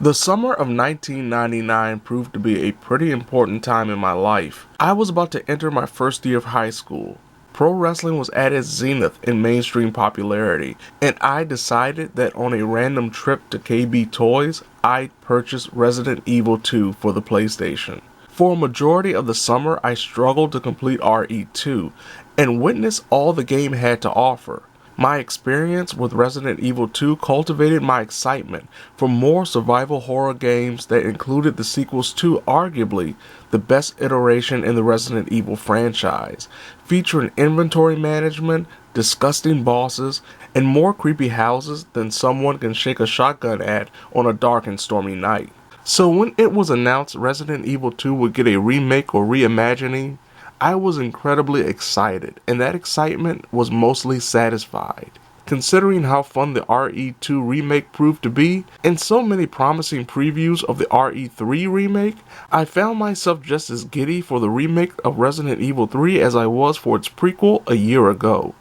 The summer of 1999 proved to be a pretty important time in my life. I was about to enter my first year of high school. Pro wrestling was at its zenith in mainstream popularity, and I decided that on a random trip to KB Toys, I'd purchase Resident Evil 2 for the PlayStation. For a majority of the summer, I struggled to complete RE2 and witness all the game had to offer. My experience with Resident Evil 2 cultivated my excitement for more survival horror games that included the sequels to arguably the best iteration in the Resident Evil franchise, featuring inventory management, disgusting bosses, and more creepy houses than someone can shake a shotgun at on a dark and stormy night. So when it was announced Resident Evil 2 would get a remake or reimagining, I was incredibly excited, and that excitement was mostly satisfied. Considering how fun the RE2 remake proved to be, and so many promising previews of the RE3 remake, I found myself just as giddy for the remake of Resident Evil 3 as I was for its prequel a year ago.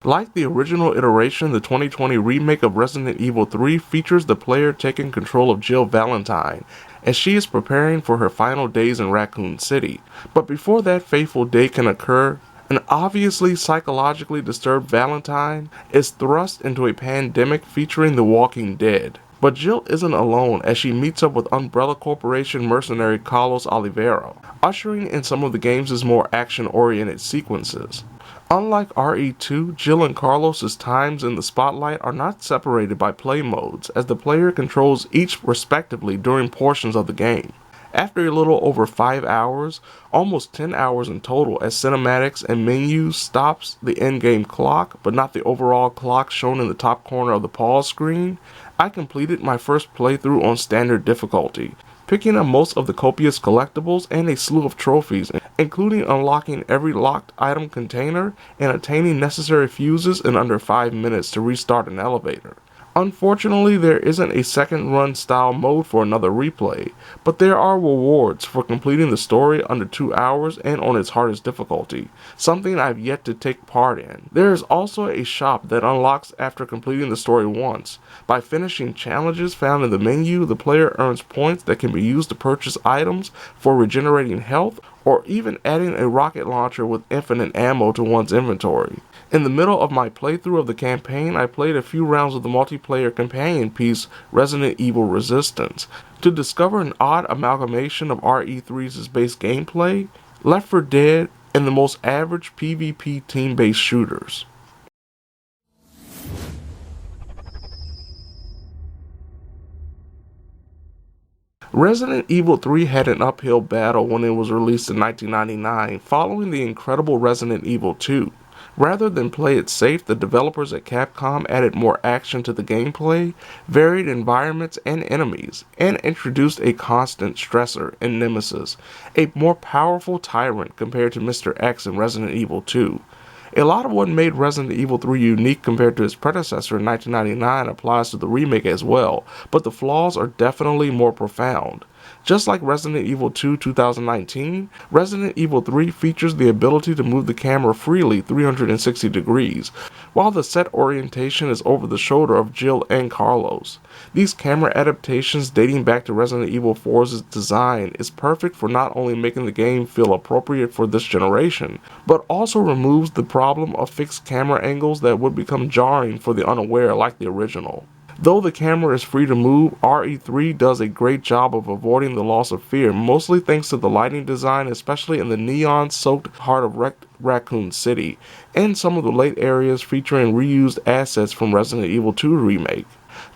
Like the original iteration, the 2020 remake of Resident Evil 3 features the player taking control of Jill Valentine as she is preparing for her final days in Raccoon City. But before that fateful day can occur, an obviously psychologically disturbed Valentine is thrust into a pandemic featuring The Walking Dead. But Jill isn't alone as she meets up with Umbrella Corporation mercenary Carlos Oliveira, ushering in some of the game's more action-oriented sequences. Unlike RE2, Jill and Carlos's times in the spotlight are not separated by play modes, as the player controls each respectively during portions of the game. After a little over 5 hours, almost 10 hours in total, as cinematics and menus stops the in-game clock, but not the overall clock shown in the top corner of the pause screen, I completed my first playthrough on standard difficulty, picking up most of the copious collectibles and a slew of trophies, including unlocking every locked item container and attaining necessary fuses in under 5 minutes to restart an elevator. Unfortunately, there isn't a second run style mode for another replay, but there are rewards for completing the story under 2 hours and on its hardest difficulty, something I've yet to take part in. There is also a shop that unlocks after completing the story once. By finishing challenges found in the menu, the player earns points that can be used to purchase items for regenerating health or even adding a rocket launcher with infinite ammo to one's inventory. In the middle of my playthrough of the campaign, I played a few rounds of the multiplayer companion piece Resident Evil Resistance to discover an odd amalgamation of RE3's base gameplay, Left 4 Dead, and the most average PvP team-based shooters. Resident Evil 3 had an uphill battle when it was released in 1999 following the incredible Resident Evil 2. Rather than play it safe, the developers at Capcom added more action to the gameplay, varied environments and enemies, and introduced a constant stressor in Nemesis, a more powerful tyrant compared to Mr. X in Resident Evil 2. A lot of what made Resident Evil 3 unique compared to its predecessor in 1999 applies to the remake as well, but the flaws are definitely more profound. Just like Resident Evil 2 2019, Resident Evil 3 features the ability to move the camera freely 360 degrees, while the set orientation is over the shoulder of Jill and Carlos. These camera adaptations dating back to Resident Evil 4's design is perfect for not only making the game feel appropriate for this generation, but also removes the problem of fixed camera angles that would become jarring for the unaware like the original. Though the camera is free to move, RE3 does a great job of avoiding the loss of fear, mostly thanks to the lighting design, especially in the neon-soaked heart of Raccoon City, and some of the late areas featuring reused assets from Resident Evil 2 Remake.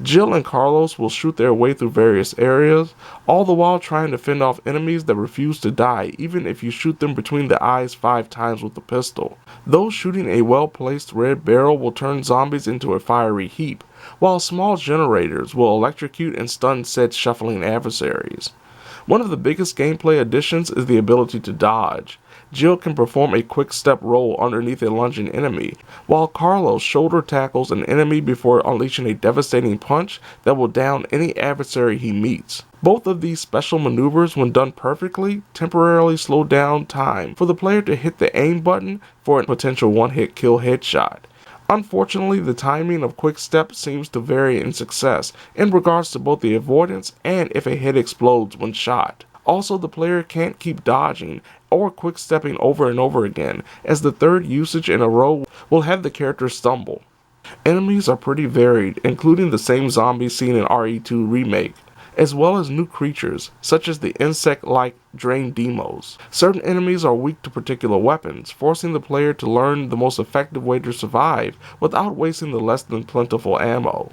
Jill and Carlos will shoot their way through various areas, all the while trying to fend off enemies that refuse to die, even if you shoot them between the eyes 5 times with a pistol. Those shooting a well-placed red barrel will turn zombies into a fiery heap, while small generators will electrocute and stun said shuffling adversaries. One of the biggest gameplay additions is the ability to dodge. Jill can perform a quick step roll underneath a lunging enemy, while Carlos shoulder tackles an enemy before unleashing a devastating punch that will down any adversary he meets. Both of these special maneuvers, when done perfectly, temporarily slow down time for the player to hit the aim button for a potential one-hit kill headshot. Unfortunately, the timing of quick step seems to vary in success in regards to both the avoidance and if a hit explodes when shot. Also, the player can't keep dodging or quick stepping over and over again, as the third usage in a row will have the character stumble. Enemies are pretty varied, including the same zombies seen in RE2 Remake, as well as new creatures, such as the insect-like Drain Demos. Certain enemies are weak to particular weapons, forcing the player to learn the most effective way to survive without wasting the less than plentiful ammo.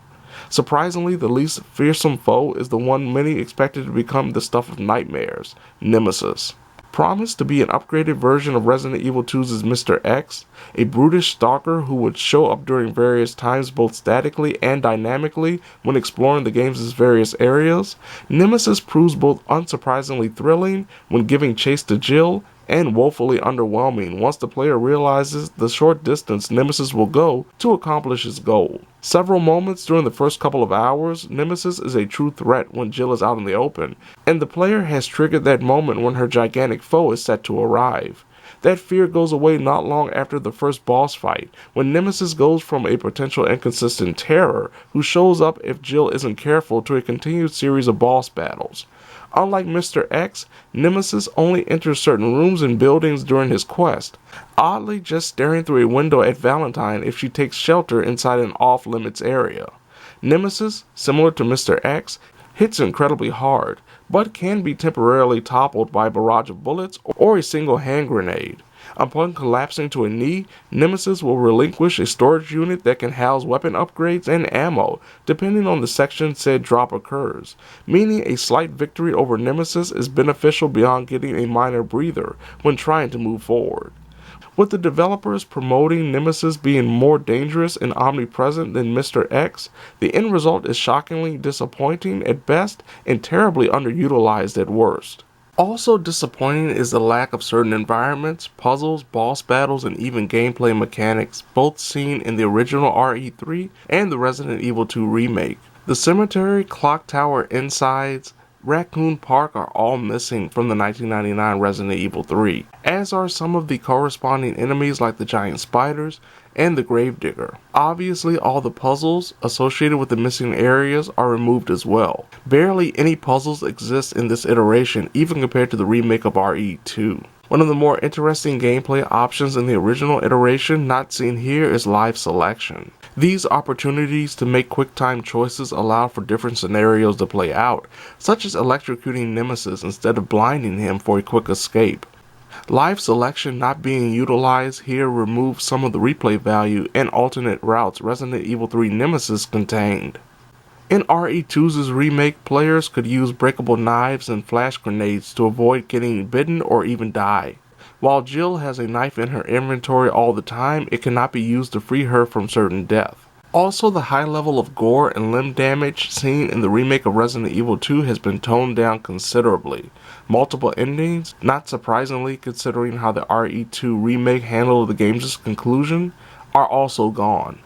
Surprisingly, the least fearsome foe is the one many expected to become the stuff of nightmares, Nemesis. Promised to be an upgraded version of Resident Evil 2's Mr. X, a brutish stalker who would show up during various times both statically and dynamically when exploring the game's various areas, Nemesis proves both unsurprisingly thrilling when giving chase to Jill and woefully underwhelming once the player realizes the short distance Nemesis will go to accomplish his goal. Several moments during the first couple of hours, Nemesis is a true threat when Jill is out in the open, and the player has triggered that moment when her gigantic foe is set to arrive. That fear goes away not long after the first boss fight, when Nemesis goes from a potential inconsistent terror who shows up if Jill isn't careful to a continued series of boss battles. Unlike Mr. X, Nemesis only enters certain rooms and buildings during his quest, oddly just staring through a window at Valentine if she takes shelter inside an off-limits area. Nemesis, similar to Mr. X, hits incredibly hard, but can be temporarily toppled by a barrage of bullets or a single hand grenade. Upon collapsing to a knee, Nemesis will relinquish a storage unit that can house weapon upgrades and ammo, depending on the section said drop occurs, meaning a slight victory over Nemesis is beneficial beyond getting a minor breather when trying to move forward. With the developers promoting Nemesis being more dangerous and omnipresent than Mr. X, the end result is shockingly disappointing at best and terribly underutilized at worst. Also disappointing is the lack of certain environments, puzzles, boss battles, and even gameplay mechanics, both seen in the original RE3 and the Resident Evil 2 remake. The cemetery, clock tower insides, Raccoon Park are all missing from the 1999 Resident Evil 3, as are some of the corresponding enemies like the giant spiders and the Gravedigger. Obviously, all the puzzles associated with the missing areas are removed as well. Barely any puzzles exist in this iteration, even compared to the remake of RE2. One of the more interesting gameplay options in the original iteration not seen here is live selection. These opportunities to make quick-time choices allow for different scenarios to play out, such as electrocuting Nemesis instead of blinding him for a quick escape. Live selection not being utilized here removes some of the replay value and alternate routes Resident Evil 3 Nemesis contained. In RE2's remake, players could use breakable knives and flash grenades to avoid getting bitten or even die. While Jill has a knife in her inventory all the time, it cannot be used to free her from certain death. Also, the high level of gore and limb damage seen in the remake of Resident Evil 2 has been toned down considerably. Multiple endings, not surprisingly considering how the RE2 remake handled the game's conclusion, are also gone.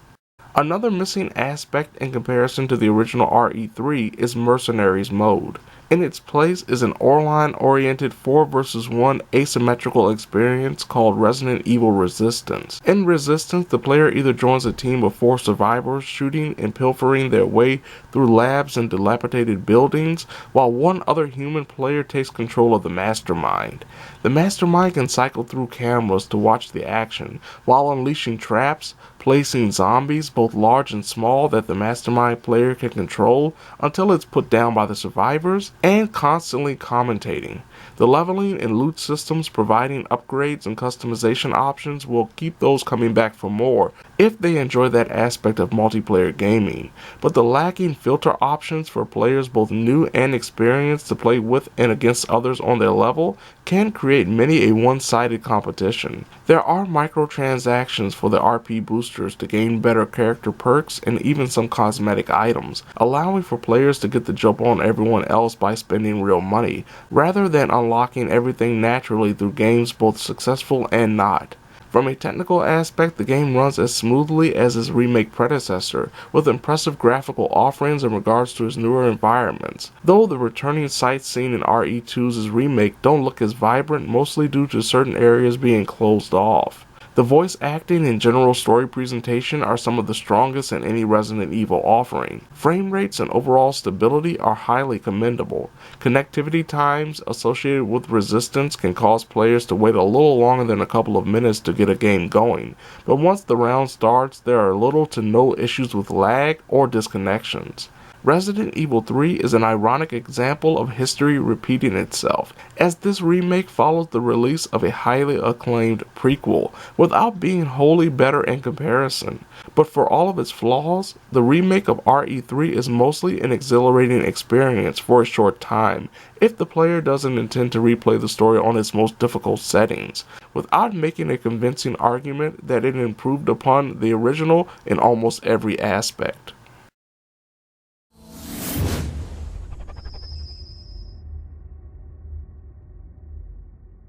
Another missing aspect in comparison to the original RE3 is Mercenaries mode. In its place is an online-oriented 4 vs 1 asymmetrical experience called Resident Evil Resistance. In Resistance, the player either joins a team of 4 survivors shooting and pilfering their way through labs and dilapidated buildings, while one other human player takes control of the mastermind. The mastermind can cycle through cameras to watch the action, while unleashing traps, placing zombies, both large and small, that the mastermind player can control until it's put down by the survivors, and constantly commentating. The leveling and loot systems providing upgrades and customization options will keep those coming back for more, if they enjoy that aspect of multiplayer gaming, but the lacking filter options for players both new and experienced to play with and against others on their level can create many a one-sided competition. There are microtransactions for the RP boosters to gain better character perks and even some cosmetic items, allowing for players to get the jump on everyone else by spending real money, rather than unlocking everything naturally through games both successful and not. From a technical aspect, the game runs as smoothly as its remake predecessor, with impressive graphical offerings in regards to its newer environments, though the returning sights seen in RE2's remake don't look as vibrant, mostly due to certain areas being closed off. The voice acting and general story presentation are some of the strongest in any Resident Evil offering. Frame rates and overall stability are highly commendable. Connectivity times associated with resistance can cause players to wait a little longer than a couple of minutes to get a game going, but once the round starts, there are little to no issues with lag or disconnections. Resident Evil 3 is an ironic example of history repeating itself, as this remake follows the release of a highly acclaimed prequel, without being wholly better in comparison. But for all of its flaws, the remake of RE3 is mostly an exhilarating experience for a short time, if the player doesn't intend to replay the story on its most difficult settings, without making a convincing argument that it improved upon the original in almost every aspect.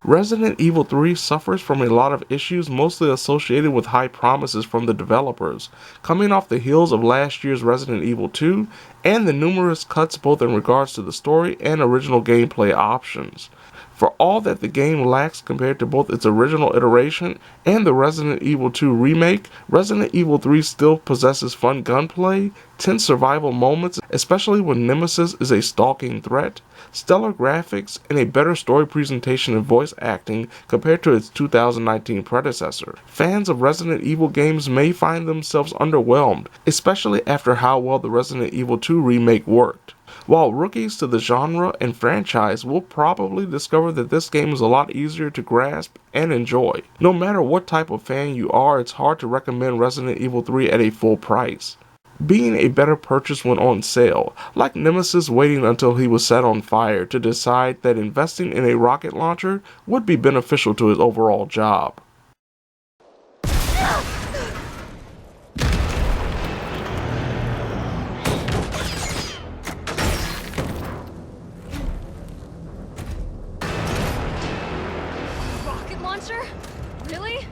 Resident Evil 3 suffers from a lot of issues mostly associated with high promises from the developers, coming off the heels of last year's Resident Evil 2 and the numerous cuts both in regards to the story and original gameplay options. For all that the game lacks compared to both its original iteration and the Resident Evil 2 remake, Resident Evil 3 still possesses fun gunplay, tense survival moments, especially when Nemesis is a stalking threat, stellar graphics, and a better story presentation and voice acting compared to its 2019 predecessor. Fans of Resident Evil games may find themselves underwhelmed, especially after how well the Resident Evil 2 remake worked, while rookies to the genre and franchise will probably discover that this game is a lot easier to grasp and enjoy. No matter what type of fan you are, it's hard to recommend Resident Evil 3 at a full price, being a better purchase when on sale, like Nemesis waiting until he was set on fire to decide that investing in a rocket launcher would be beneficial to his overall job. Rocket launcher? Really?